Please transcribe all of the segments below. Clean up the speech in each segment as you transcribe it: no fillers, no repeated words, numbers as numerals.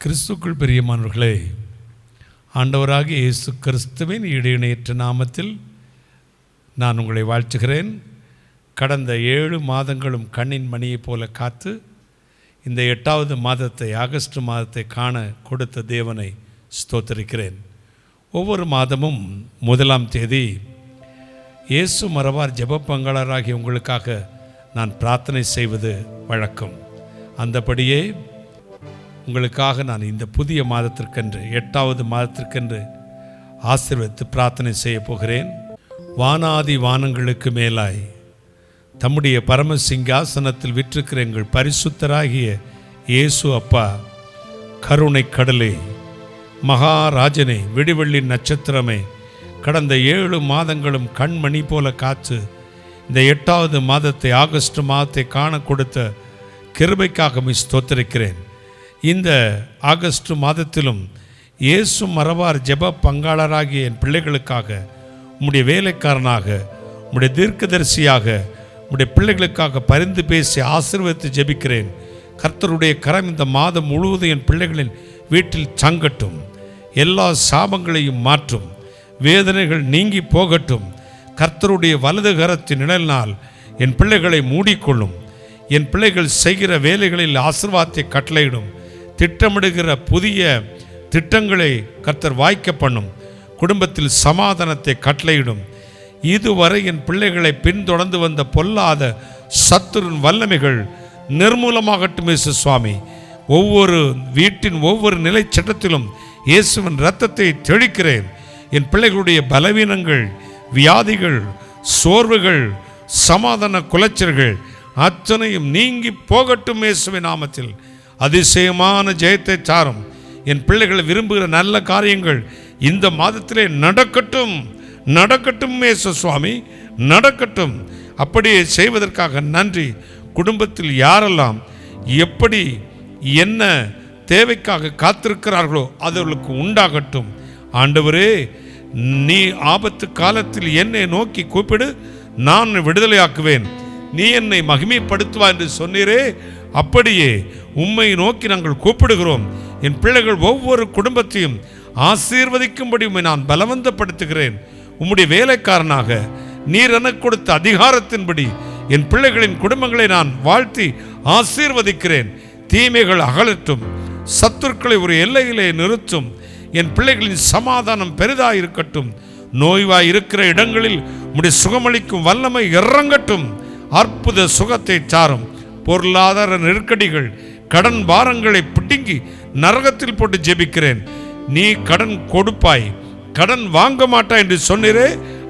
கிறிஸ்துக்குள் பிரியமானவர்களே, ஆண்டவராகிய இயேசு கிறிஸ்துவின் இடையிணையற்ற நாமத்தில் நான் உங்களை வாழ்த்துகிறேன். கடந்த 7 மாதங்களும் கண்ணின் மணியைப் போல காத்து இந்த 8வது மாதத்தை, ஆகஸ்ட் மாதத்தை காண கொடுத்த தேவனை ஸ்தோத்திரிக்கிறேன். ஒவ்வொரு மாதமும் 1ஆம் தேதி இயேசு மறவார் ஜெப பங்காளராகிய உங்களுக்காக நான் பிரார்த்தனை செய்வது வழக்கம். அந்தபடியே உங்களுக்காக நான் இந்த புதிய மாதத்திற்கென்று 8வது மாதத்திற்கென்று ஆசீர்வதித்து பிரார்த்தனை செய்ய போகிறேன். வானாதி வானங்களுக்கு மேலாய் தம்முடைய பரம சிங்காசனத்தில் விற்றிருக்கிற எங்கள் பரிசுத்தராகிய இயேசு அப்பா, கருணை கடலே, மகாராஜனே, விடிவெள்ளி நட்சத்திரமே, கடந்த 7 மாதங்களும் கண்மணி போல காத்து இந்த 8வது மாதத்தை, ஆகஸ்ட் மாதத்தை காண கொடுத்த கிருபைக்காக ஸ்தோத்திரிக்கிறேன். இந்த ஆகஸ்ட் மாதத்திலும் இயேசு மறவார் ஜெப பங்காளராகிய என் பிள்ளைகளுக்காக, உம்முடைய வேலைக்காரனாக, உம்முடைய தீர்க்கதரிசியாக, உம்முடைய பிள்ளைகளுக்காக பரிந்து பேசி ஆசீர்வதித்து ஜெபிக்கிறேன். கர்த்தருடைய கரம் இந்த மாதம் முழுவதும் என் பிள்ளைகளின் வீட்டில் தங்கட்டும். எல்லா சாபங்களையும் மாற்றும். வேதனைகள் நீங்கி போகட்டும். கர்த்தருடைய வலது கரத்தின் நிழலினால் என் பிள்ளைகளை மூடிக்கொள்ளும். என் பிள்ளைகள் செய்கிற வேலைகளில் ஆசீர்வாதத்தை கட்டளையிடும். திட்டமிடுகிற புதிய திட்டங்களை கர்த்தர் வாய்க்க பண்ணும். குடும்பத்தில் சமாதானத்தை கட்டளையிடும். இதுவரை என் பிள்ளைகளை பின்தொடர்ந்து வந்த பொல்லாத சத்துருவின் வல்லமைகள் நிர்மூலமாகட்டும் இயேசு சுவாமி. ஒவ்வொரு வீட்டின் ஒவ்வொரு நிலை சட்டத்திலும் இயேசுவின் இரத்தத்தை தெளிக்கிறேன். என் பிள்ளைகளுடைய பலவீனங்கள், வியாதிகள், சோர்வுகள், சமாதான குலைச்சல்கள் அத்தனையும் நீங்கி போகட்டும் இயேசுவின் நாமத்தில். அதிசயமான ஜெயத்தை சாரும். என் பிள்ளைகளை விரும்புகிற நல்ல காரியங்கள் இந்த மாதத்திலே நடக்கட்டும், நடக்கட்டும் இயேசு சுவாமி, நடக்கட்டும். அப்படியே செய்வதற்காக நன்றி. குடும்பத்தில் யாரெல்லாம் எப்படி என்ன தேவைக்காக காத்திருக்கிறார்களோ அதற்கு உண்டாகட்டும். ஆண்டவரே, நீ ஆபத்து காலத்தில் என்னை நோக்கி கூப்பிடு, நான் விடுதலையாக்குவேன். நீ என்னை மகிமைப்படுத்துவா என்று சொன்னீரே, அப்படியே உம்மை நோக்கி நாங்கள் கூப்பிடுகிறோம். என் பிள்ளைகள் ஒவ்வொரு குடும்பத்தையும் ஆசீர்வதிக்கும்படி உம்மை நான் பலவந்தப்படுத்துகிறேன். உம்முடைய வேலைக்காரனாக நீர் எனக்கு கொடுத்த அதிகாரத்தின்படி என் பிள்ளைகளின் குடும்பங்களை நான் வாழ்த்தி ஆசீர்வதிக்கிறேன். தீமைகள் அகலட்டும். சத்துருக்களை ஒரு எல்லையிலே நிறுத்தும். என் பிள்ளைகளின் சமாதானம் பெரிதாயிருக்கட்டும். நோய்வாய் இருக்கிற இடங்களில் உம்முடைய சுகமளிக்கும் வல்லமை இறங்கட்டும். அற்புத சுகத்தை சாரும். பொருளாதார நெருக்கடிகள், கடன் பாரங்களை பிடுங்கி நரகத்தில் போட்டு ஜெபிக்கிறேன். நீ கடன் கொடுப்பாய், கடன் வாங்க மாட்டாய் என்று சொன்னீரே,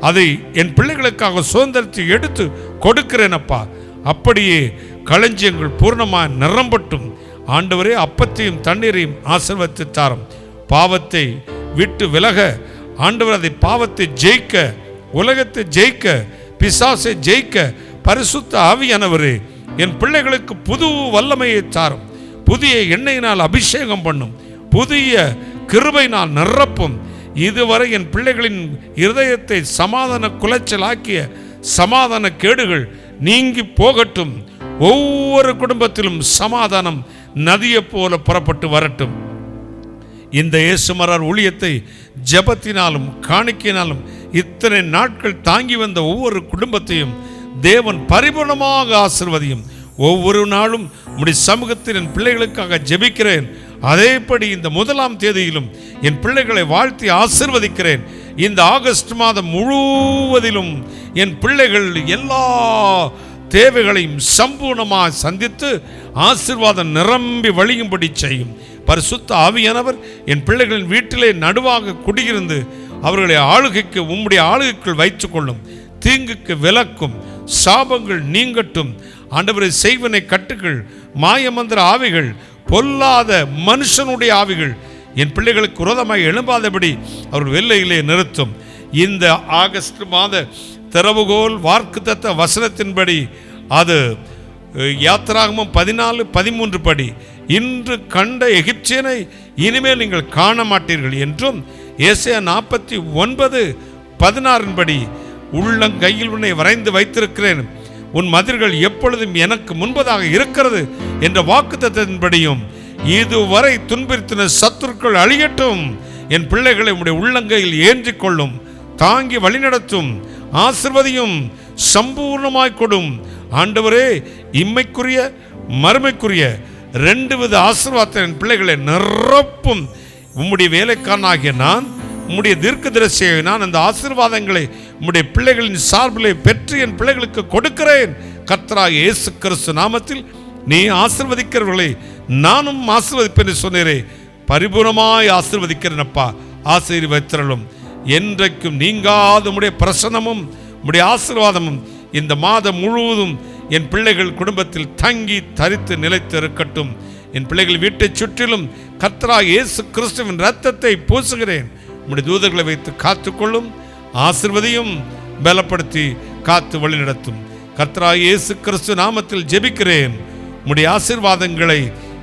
அதை என் பிள்ளைகளுக்காக சுதந்திரத்தை எடுத்து கொடுக்கிறேன் அப்பா. அப்படியே களஞ்சியங்கள் பூர்ணமாக நிரம்பட்டும். ஆண்டவரே, அப்பத்தையும் தண்ணீரையும் ஆசீர்வதித்து தாரும். பாவத்தை விட்டு விலக ஆண்டவர், அதை பாவத்தை ஜெயிக்க, உலகத்தை ஜெயிக்க, பிசாசை ஜெயிக்க பரிசுத்த ஆவியானவரே என் பிள்ளைகளுக்கு புது வல்லமையை தாரும். புதிய எண்ணெயினால் அபிஷேகம் பண்ணும். புதிய கிருபையினால் நிரப்பும். இதுவரை என் பிள்ளைகளின் இருதயத்தை சமாதான குலைச்சலாக்கிய சமாதான கேடுகள் நீங்கி போகட்டும். ஒவ்வொரு குடும்பத்திலும் சமாதானம் நதியை போல புறப்பட்டு வரட்டும். இந்த இயேசுமரார் ஊழியத்தை ஜெபத்தினாலும் காணிக்கையினாலும் இத்தனை நாட்கள் தாங்கி வந்த ஒவ்வொரு குடும்பத்தையும் தேவன் பரிபூர்ணமாக ஆசீர்வதியும். ஒவ்வொரு நாளும் உம்முடைய சமூகத்தில் என் பிள்ளைகளுக்காக ஜெபிக்கிறேன். அதேபடி இந்த 1ஆம் தேதியிலும் என் பிள்ளைகளை வாழ்த்தி ஆசீர்வதிக்கிறேன். இந்த ஆகஸ்ட் மாதம் முழுவதிலும் என் பிள்ளைகள் எல்லா தேவைகளையும் சம்பூர்ணமாக சந்தித்து ஆசீர்வாதம் நிரம்பி வழியும்படி செய்யும். பரிசுத்த ஆவியானவர் என் பிள்ளைகளின் வீட்டிலே நடுவாக குடியிருந்து அவர்களை ஆளுகைக்கு, உம்முடைய ஆளுகைக்குள் வைத்துக் கொள்ளும். தீங்குக்கு விலக்கும். சாபங்கள் நீங்கட்டும். ஆண்டவரை, செய்வனை கட்டுகள், மாயமந்திர ஆவிகள், பொல்லாத மனுஷனுடைய ஆவிகள் என் பிள்ளைகளுக்கு விரோதமாக எழும்பாதபடி அவர்கள் வெள்ளையிலே நிறுத்தும். இந்த ஆகஸ்ட் மாத திறவுகோல் வாக்குத்தத்த வசனத்தின்படி, அது யாத்திராகமம் 14:13 படி, இன்று கண்ட எகிப்தியனை இனிமேல் நீங்கள் காண மாட்டீர்கள் என்றும், ஏசாயா 49:16 படி, உள்ளங்கையில் உன்னை வரைந்து வைத்திருக்கிறேன், உன் மதில்கள் எப்பொழுதும் எனக்கு முன்பதாக இருக்கிறது என்ற வாக்குத்தத்தத்தின்படியும் இதுவரை துன்புறுத்தின சத்துருக்கள் அழியட்டும். என் பிள்ளைகளை உம்முடைய உள்ளங்கையில் ஏந்திக் கொள்ளும், தாங்கி வழிநடத்தும், ஆசீர்வதியும், சம்பூர்ணமாய் கொடும். ஆண்டவரே, இம்மைக்குரிய மறுமைக்குரிய 2 வித ஆசீர்வாதத்தை என் பிள்ளைகளை நிரப்பும். உம்முடைய வேலைக்காரனாகிய நான், உம்முடைய தீர்க்கதரிசியை நான் அந்த ஆசீர்வாதங்களை உம்முடைய பிள்ளைகளின் சார்பிலே பெற்று என் பிள்ளைகளுக்கு கொடுக்கிறேன். கர்த்தராகிய இயேசு கிறிஸ்து நாமத்தில் நீ ஆசீர்வதிக்கிறவர்களை நானும் ஆசீர்வதிப்பேன் சொன்னீரே, பரிபூர்ணமாய் ஆசீர்வதிக்கிறேனப்பா. ஆசீர்வதித்தருளும். என்றைக்கும் நீங்காத உம்முடைய பிரசன்னமும் உம்முடைய ஆசீர்வாதமும் இந்த மாதம் முழுவதும் என் பிள்ளைகள் குடும்பத்தில் தங்கி தரித்து நிலைத்து இருக்கட்டும். என் பிள்ளைகள் வீட்டை சுற்றிலும் கர்த்தராகிய இயேசு கிறிஸ்துவின் இரத்தத்தை பூசுகிறேன். உம்முடைய தூதர்களை வைத்து காத்துக்கொள்ளும், ஆசீர்வதியும், பலப்படுத்தி காத்து வழி நடத்தும். கர்த்தராகிய இயேசு கிறிஸ்து நாமத்தில் ஜெபிக்கிறேன். உம்முடைய ஆசீர்வாதங்களை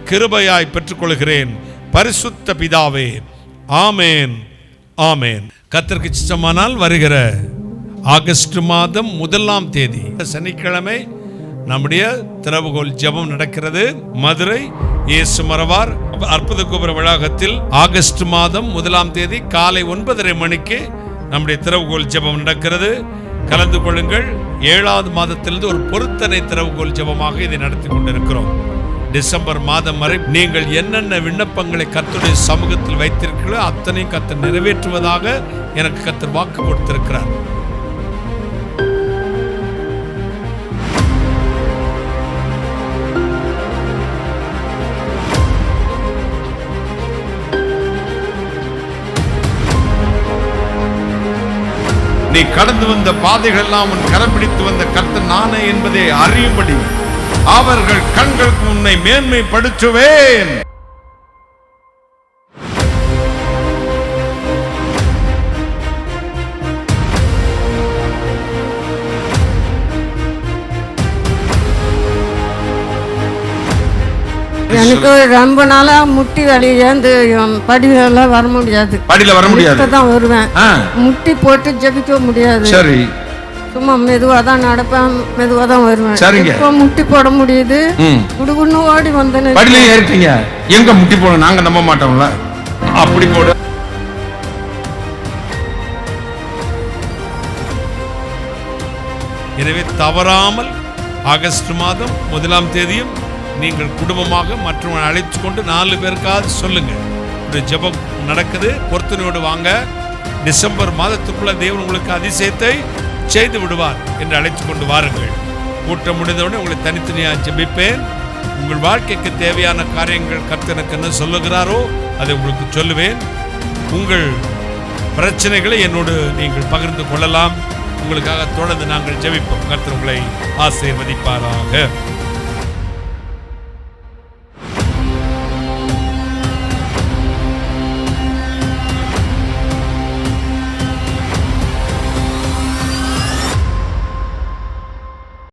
கிருபையாய் பெற்றுக்கொள்கிறேன். பரிசுத்த பிதாவே, ஆமேன், ஆமேன். கர்த்தருக்கு சித்தமானால் வருகிற ஆகஸ்ட் மாதம் 1ஆம் தேதி சனிக்கிழமை நம்முடைய திறவுகோல் ஜெபம் நடக்கிறது. மதுரை இயேசு மரவார் அற்புத கோபுர வளாகத்தில் ஆகஸ்ட் மாதம் 1ஆம் தேதி காலை 9:30 மணிக்கு நம்முடைய திறவுகோல் ஜெபம் நடக்கிறது. கலந்து கொள்ளுங்கள். 7வது மாதத்திலிருந்து ஒரு பொருத்தனை திறவுகோல் ஜெபமாக இதை நடத்தி கொண்டிருக்கிறோம். டிசம்பர் மாதம் வரை நீங்கள் என்னென்ன விண்ணப்பங்களை கர்த்தருடைய சமூகத்தில் வைத்திருக்கிறீர்களோ அத்தனையும் கர்த்தர் நிறைவேற்றுவதாக எனக்கு கர்த்தர் வாக்கு கொடுத்திருக்கிறார். நீ கடந்து வந்த பாதைகள் எல்லாம் உன் கரம் பிடித்து வந்த கர்த்தர் நானே என்பதை அறியும்படி அவர்கள் கண்களுக்கு உன்னை மேன்மைப்படுத்துவேன். எனக்கு ரொம்ப நாளா முட்டி வலி, ஏந்து படியெல்லாம் வர முடியாது. படியில வர முடியாது தான் வருவேன். முட்டி போட்டு ஜெபிக்க முடியாது. சரி, சும்மா மெதுவா தான் நடப்பேன், மெதுவா தான் வருவேன். சரிங்க. இப்போ முட்டி போட முடியுது. குடுகுன்னு ஓடி வந்தேன். படியில ஏறிட்டீங்க. எங்க முட்டி போட நாங்க நம்ப மாட்டோம்ல. அப்படி போடு. எனவே தவறாமல் ஆகஸ்ட் மாதம் 1ஆம் தேதியும் நீங்கள் குடும்பமாக மற்றவங்களை அழைத்து கொண்டு 4 பேருக்காவது சொல்லுங்க. ஒரு ஜெபம் நடக்குது, பொருத்தனையோடு வாங்க. டிசம்பர் மாதத்துக்குள்ள தேவன் உங்களுக்கு அதிசயத்தை செய்து விடுவார் என்று அழைத்து கொண்டு வாருங்கள். கூட்டம் முடிந்தவுடனே உங்களை தனித்தனியாக ஜெபிப்பேன். உங்கள் வாழ்க்கைக்கு தேவையான காரியங்கள் கர்த்தர் எனக்கு என்ன சொல்லுகிறாரோ அதை உங்களுக்கு சொல்லுவேன். உங்கள் பிரச்சனைகளை என்னோடு நீங்கள் பகிர்ந்து கொள்ளலாம். உங்களுக்காக தொடர்ந்து நாங்கள் ஜெபிப்போம். கர்த்தர் உங்களை ஆசீர்வதிப்பாராக.